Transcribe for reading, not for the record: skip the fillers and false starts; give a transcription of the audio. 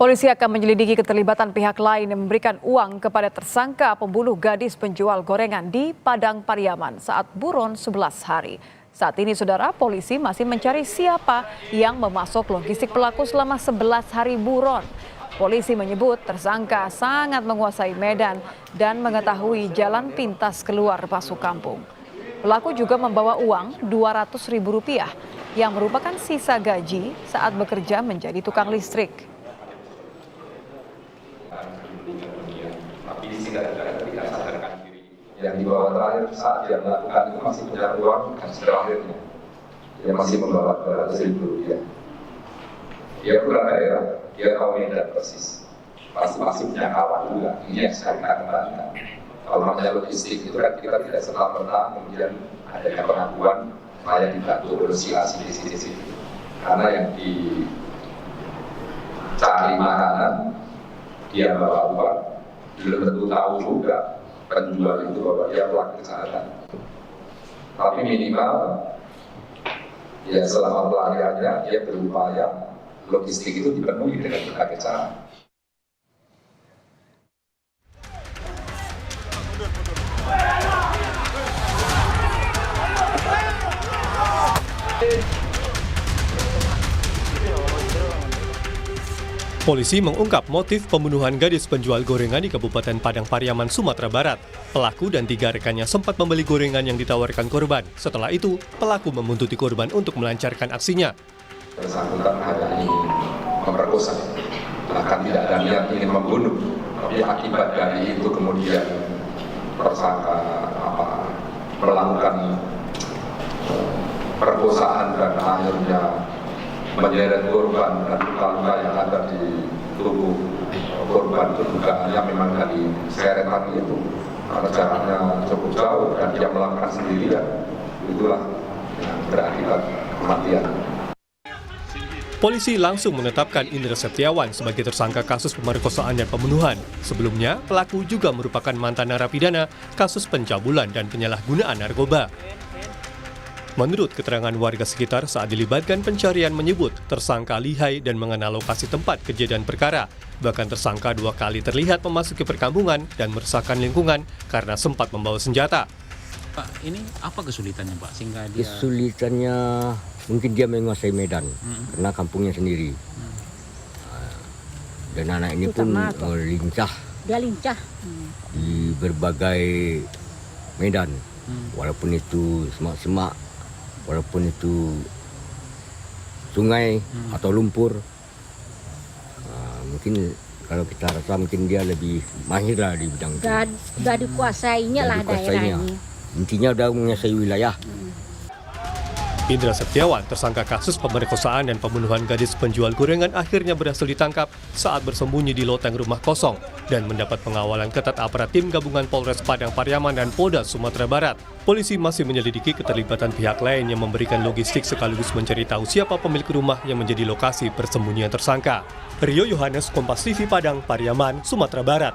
Polisi akan menyelidiki keterlibatan pihak lain yang memberikan uang kepada tersangka pembunuh gadis penjual gorengan di Padang Pariaman saat buron 11 hari. Saat ini, saudara, polisi masih mencari siapa yang memasok logistik pelaku selama 11 hari buron. Polisi menyebut tersangka sangat menguasai medan dan mengetahui jalan pintas keluar masuk kampung. Pelaku juga membawa uang Rp200.000 yang merupakan sisa gaji saat bekerja menjadi tukang listrik. Tapi tidak sadarkan diri. Yang dibawa terakhir saat dia melakukan itu masih punya uang dan terakhirnya dia masih membawa Rp200.000. Dia pulang daerah, dia tahu medan persis. Masih punya kawan juga. Ini yang saya kembalikan. Kalau namanya logistik itu kan kita tidak serta-merta kemudian adanya pengakuan saya dibantu oleh si di sini. Karena yang dicari makanan dia bawa uang, belum tentu tahu juga penjual itu bahwa dia pelaku kejahatan. Tapi minimal ya selama pelariannya dia berupaya logistik itu dipenuhi dengan berbagai cara. Polisi mengungkap motif pembunuhan gadis penjual gorengan di Kabupaten Padang Pariaman, Sumatera Barat. Pelaku dan 3 rekannya sempat membeli gorengan yang ditawarkan korban. Setelah itu, pelaku membuntuti korban untuk melancarkan aksinya. Bersangkutan hanya ingin memperkosa, bahkan tidak ada niat ingin membunuh. Tapi akibat dari itu kemudian tersangka melakukan perkosaan dan akhirnya menyeret korban dan luka-luka yang ada di tubuh korban itu dugaannya memang dari seretan itu karena jaraknya cukup jauh dan dia melakukan sendirian, itulah yang berakibat kematian. Polisi langsung menetapkan Indra Septiawan sebagai tersangka kasus pemerkosaan dan pembunuhan. Sebelumnya, pelaku juga merupakan mantan narapidana kasus pencabulan dan penyalahgunaan narkoba. Menurut keterangan warga sekitar saat dilibatkan pencarian menyebut tersangka lihai dan mengenal lokasi tempat kejadian perkara. Bahkan tersangka 2 kali terlihat memasuki perkampungan dan meresahkan lingkungan karena sempat membawa senjata. Pak, ini apa kesulitannya, Pak? Sehingga dia... Kesulitannya mungkin dia menguasai medan karena kampungnya sendiri. Dan anak ini pun lincah. Dia lincah Di berbagai medan. Walaupun itu semak-semak, walaupun itu sungai atau lumpur. Mungkin kalau kita rasa mungkin dia lebih mahir lah di bidang itu. Sudah dikuasainya lah daerah ini. Intinya udah menguasai wilayah. Indra Septiawan, tersangka kasus pemerkosaan dan pembunuhan gadis penjual gorengan akhirnya berhasil ditangkap saat bersembunyi di loteng rumah kosong dan mendapat pengawalan ketat aparat tim gabungan Polres Padang Pariaman dan Polda Sumatera Barat. Polisi masih menyelidiki keterlibatan pihak lain yang memberikan logistik sekaligus mencari tahu siapa pemilik rumah yang menjadi lokasi persembunyian tersangka. Rio Yohanes, Kompas TV Padang Pariaman, Sumatera Barat.